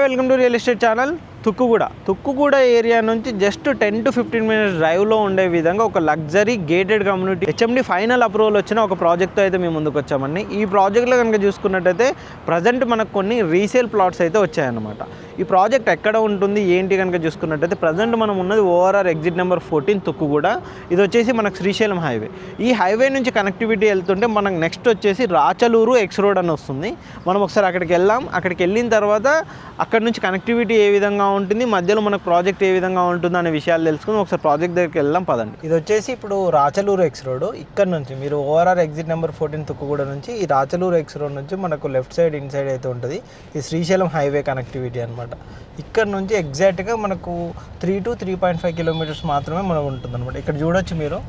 Welcome to real estate channel. Tukkuguda area నుంచి just 10 to 15 minutes డ్రైవ్లో ఉండే విధంగా ఒక luxury gated community HMD final approval వచ్చిన ఒక ప్రాజెక్ట్తో అయితే మేము ముందుకు వచ్చామండి. ఈ ప్రాజెక్ట్లో కనుక చూసుకున్నట్టయితే ప్రజెంట్ మనకు కొన్ని రీసేల్ ప్లాట్స్ అయితే వచ్చాయన్నమాట. ఈ ప్రాజెక్ట్ ఎక్కడ ఉంటుంది ఏంటి కనుక చూసుకున్నట్టయితే ప్రజెంట్ మనం ఉన్నది ఓఆర్ఆర్ ఎగ్జిట్ నెంబర్ 14 తుక్కుగూడ. ఇది వచ్చేసి మనకు శ్రీశైలం హైవే. ఈ హైవే నుంచి కనెక్టివిటీ వెళ్తుంటే మనకు నెక్స్ట్ వచ్చేసి రాచలూరు ఎక్స్ రోడ్ అని వస్తుంది. మనం ఒకసారి అక్కడికి వెళ్ళిన తర్వాత అక్కడ నుంచి కనెక్టివిటీ ఏ విధంగా ఉంటుంది, మధ్యలో మనకు ప్రాజెక్ట్ ఏ విధంగా ఉంటుంది అనే విషయాలు తెలుసుకుని ఒకసారి ప్రాజెక్ట్ దగ్గరికి వెళ్దాం పదండి. ఇది వచ్చేసి ఇప్పుడు రాచలూరు ఎక్స్ రోడ్. ఇక్కడ నుంచి మీరు ఓఆర్ఆర్ ఎగ్జిట్ నెంబర్ 14 తుక్కుగూడ నుంచి ఈ రాచలూరు ఎక్స్ రోడ్ నుంచి మనకు లెఫ్ట్ సైడ్ ఇన్ సైడ్ అయితే ఉంటుంది ఈ శ్రీశైలం హైవే కనెక్టివిటీ అనమాట. ఇక్కడ నుంచి ఎగ్జాక్ట్గా మనకు 3 to 3.5 కిలోమీటర్స్ మాత్రమే మనకు ఉంటుంది అనమాట. ఇక్కడ చూడొచ్చు మీరు,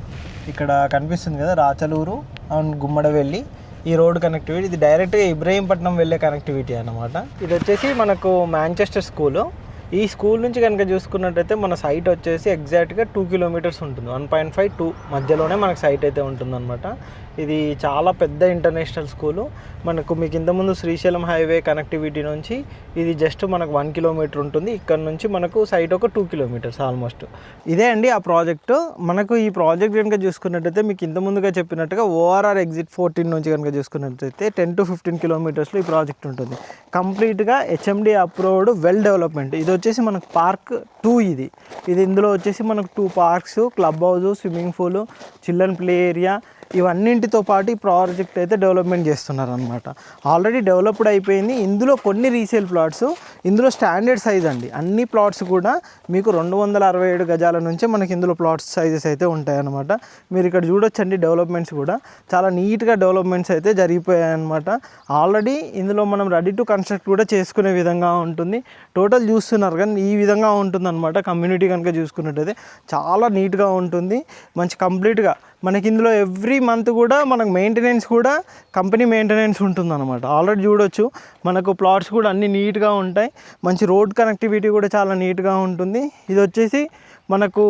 ఇక్కడ కనిపిస్తుంది కదా రాచలూరు అండ్ గుమ్మడవెల్లి ఈ రోడ్ కనెక్టివిటీ. ఇది డైరెక్ట్గా ఇబ్రహీంపట్నం వెళ్ళే కనెక్టివిటీ అన్నమాట. ఇది వచ్చేసి మనకు మాంచెస్టర్ స్కూలు. ఈ స్కూల్ నుంచి కనుక చూసుకున్నట్టయితే మన సైట్ వచ్చేసి ఎగ్జాక్ట్గా 2 కిలోమీటర్స్ ఉంటుంది. 1.5 2 మధ్యలోనే మనకు సైట్ అయితే ఉంటుందన్నమాట. ఇది చాలా పెద్ద ఇంటర్నేషనల్ స్కూలు. మనకు మీకు ఇంతకుముందు శ్రీశైలం హైవే కనెక్టివిటీ నుంచి ఇది జస్ట్ మనకు 1 కిలోమీటర్ ఉంటుంది. ఇక్కడ నుంచి మనకు సైట్ ఒక 2 కిలోమీటర్స్ ఆల్మోస్ట్. ఇదే అండి ఆ ప్రాజెక్టు. మనకు ఈ ప్రాజెక్ట్ కనుక చూసుకున్నట్టయితే మీకు ఇంతకుముందుగా చెప్పినట్టుగా ఓఆర్ఆర్ ఎగ్జిట్ 14 నుంచి కనుక చూసుకున్నట్టయితే 10 to 15 కిలోమీటర్స్లో ఈ ప్రాజెక్ట్ ఉంటుంది. కంప్లీట్గా హెచ్ఎండి అప్రూవ్డ్ వెల్ డెవలప్మెంట్. ఇది వచ్చేసి మనకు పార్క్ 2. ఇది ఇందులో వచ్చేసి మనకు 2 parks, club house, swimming pool, children play area ఇవన్నింటితో పాటు ఈ ప్రాజెక్ట్ అయితే డెవలప్మెంట్ చేస్తున్నారు అనమాట. ఆల్రెడీ డెవలప్డ్ అయిపోయింది. ఇందులో కొన్ని రీసేల్ ప్లాట్స్, ఇందులో స్టాండర్డ్ సైజ్ అండి. అన్ని ప్లాట్స్ కూడా మీకు 267 గజాల నుంచే మనకి ఇందులో ప్లాట్స్ సైజెస్ అయితే ఉంటాయన్నమాట. మీరు ఇక్కడ చూడొచ్చండి, డెవలప్మెంట్స్ కూడా చాలా నీట్గా డెవలప్మెంట్స్ అయితే జరిగిపోయాయి అనమాట. ఆల్రెడీ ఇందులో మనం రెడీ టు కన్స్ట్రక్ట్ కూడా చేసుకునే విధంగా ఉంటుంది. టోటల్ చూస్తున్నారు కానీ ఈ విధంగా ఉంటుందన్నమాట. కమ్యూనిటీ కనుక చూసుకున్నట్టయితే చాలా నీట్గా ఉంటుంది. మంచి కంప్లీట్గా మనకి ఇందులో ఎవ్రీ మంత్ కూడా మనకు మెయింటెనెన్స్ కూడా కంపెనీ మెయింటెనెన్స్ ఉంటుందన్నమాట. ఆల్రెడీ చూడొచ్చు మనకు ప్లాట్స్ కూడా అన్నీ నీట్గా ఉంటాయి. మంచి రోడ్ కనెక్టివిటీ కూడా చాలా నీట్గా ఉంటుంది. ఇది వచ్చేసి మనకు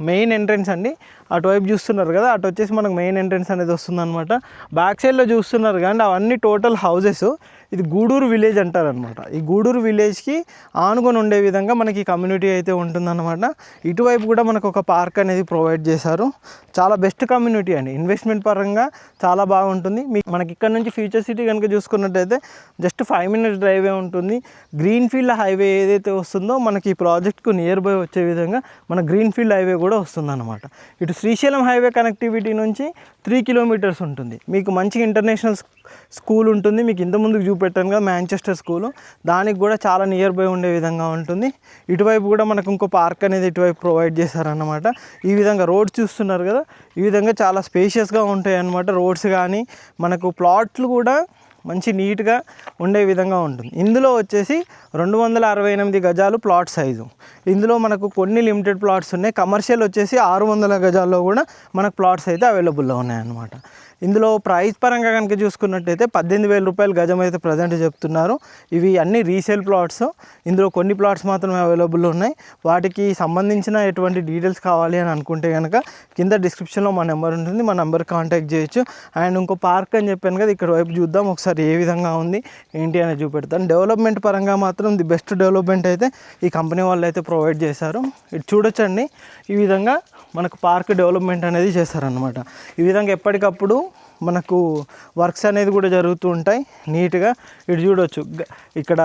మెయిన్ ఎంట్రన్స్ అండి. అటువైపు చూస్తున్నారు కదా, అటు వచ్చేసి మనకు మెయిన్ ఎంట్రన్స్ అనేది వస్తుందన్నమాట. బ్యాక్ సైడ్లో చూస్తున్నారు కానీ అవన్నీ టోటల్ హౌజెస్. ఇది గూడూరు విలేజ్ అంటారనమాట. ఈ గూడూరు విలేజ్కి ఆనుకొని ఉండే విధంగా మనకి కమ్యూనిటీ అయితే ఉంటుందన్నమాట. ఇటువైపు కూడా మనకు ఒక పార్క్ అనేది ప్రొవైడ్ చేశారు. చాలా బెస్ట్ కమ్యూనిటీ అండి. ఇన్వెస్ట్మెంట్ పరంగా చాలా బాగుంటుంది. మనకి ఇక్కడ నుంచి ఫ్యూచర్ సిటీ కనుక చూసుకున్నట్టయితే జస్ట్ 5 minutes డ్రైవే ఉంటుంది. గ్రీన్ ఫీల్డ్ హైవే ఏదైతే వస్తుందో మనకి ఈ ప్రాజెక్ట్కు నియర్ బై వచ్చే విధంగా మన గ్రీన్ ఫీల్డ్ హైవే కూడా వస్తుందన్నమాట. ఇటు శ్రీశైలం హైవే కనెక్టివిటీ నుంచి 3 కిలోమీటర్స్ ఉంటుంది. మీకు మంచి ఇంటర్నేషనల్ స్కూల్ ఉంటుంది. మీకు ఇంతకుముందుకు చూపెట్టాను కదా మాంచెస్టర్ స్కూలు, దానికి కూడా చాలా నియర్ బై ఉండే విధంగా ఉంటుంది. ఇటువైపు కూడా మనకు ఇంకో పార్క్ అనేది ఇటువైపు ప్రొవైడ్ చేశారన్నమాట. ఈ విధంగా రోడ్స్ చూస్తున్నారు కదా, ఈ విధంగా చాలా స్పేషియస్గా ఉంటాయి అన్నమాట. రోడ్స్ కానీ మనకు ప్లాట్లు కూడా మంచి నీట్గా ఉండే విధంగా ఉంటుంది. ఇందులో వచ్చేసి 268 గజాలు ప్లాట్ సైజు. ఇందులో మనకు కొన్ని లిమిటెడ్ ప్లాట్స్ ఉన్నాయి. కమర్షియల్ వచ్చేసి 600 గజాల్లో కూడా మనకు ప్లాట్స్ అయితే అవైలబుల్లో ఉన్నాయన్నమాట. ఇందులో ప్రైస్ పరంగా కనుక చూసుకున్నట్టయితే 18,000 రూపాయలు గజం అయితే ప్రజెంట్ చెప్తున్నారు. ఇవి అన్ని రీసేల్ ప్లాట్స్. ఇందులో కొన్ని ప్లాట్స్ మాత్రమే అవైలబుల్ ఉన్నాయి. వాటికి సంబంధించిన ఎటువంటి డీటెయిల్స్ కావాలి అని అనుకుంటే కనుక కింద డిస్క్రిప్షన్లో మా నెంబర్ ఉంటుంది, మా నెంబర్ కాంటాక్ట్ చేయొచ్చు. అండ్ ఇంకో పార్క్ అని చెప్పాను కదా, ఇక్కడ వైపు చూద్దాం ఒకసారి ఏ విధంగా ఉంది ఏంటి అనేది చూపెడతాను. డెవలప్మెంట్ పరంగా మాత్రం ది బెస్ట్ డెవలప్మెంట్ అయితే ఈ కంపెనీ వాళ్ళు అయితే ప్రొవైడ్ చేశారు. ఇది చూడొచ్చండి, ఈ విధంగా మనకు పార్క్ డెవలప్మెంట్ అనేది చేస్తారనమాట. ఈ విధంగా ఎప్పటికప్పుడు మనకు వర్క్స్ అనేది కూడా జరుగుతూ ఉంటాయి నీట్గా. ఇటు చూడొచ్చు, ఇక్కడ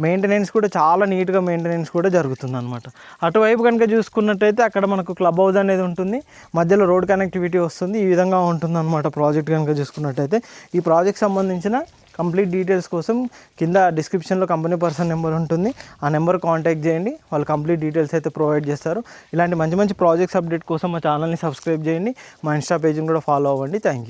మెయింటెనెన్స్ కూడా చాలా నీట్గా మెయింటెనెన్స్ కూడా జరుగుతుంది అనమాట. అటువైపు కనుక చూసుకున్నట్టయితే అక్కడ మనకు క్లబ్ హౌస్ అనేది ఉంటుంది, మధ్యలో రోడ్ కనెక్టివిటీ వస్తుంది. ఈ విధంగా ఉంటుంది అనమాట ప్రాజెక్ట్ కనుక చూసుకున్నట్టయితే. ఈ ప్రాజెక్ట్ సంబంధించిన కంప్లీట్ డీటెయిల్స్ కోసం కింద డిస్క్రిప్షన్లో కంపెనీ పర్సన్ నెంబర్ ఉంటుంది, ఆ నెంబర్ కాంటాక్ట్ చేయండి. వాళ్ళు కంప్లీట్ డీటెయిల్స్ అయితే ప్రొవైడ్ చేస్తారు. ఇలాంటి మంచి మంచి ప్రాజెక్ట్స్ అప్డేట్ కోసం మా ఛానల్ని సబ్స్క్రైబ్ చేయండి, మా ఇన్స్టా పేజ్ని కూడా ఫాలో అవ్వండి. Thank you.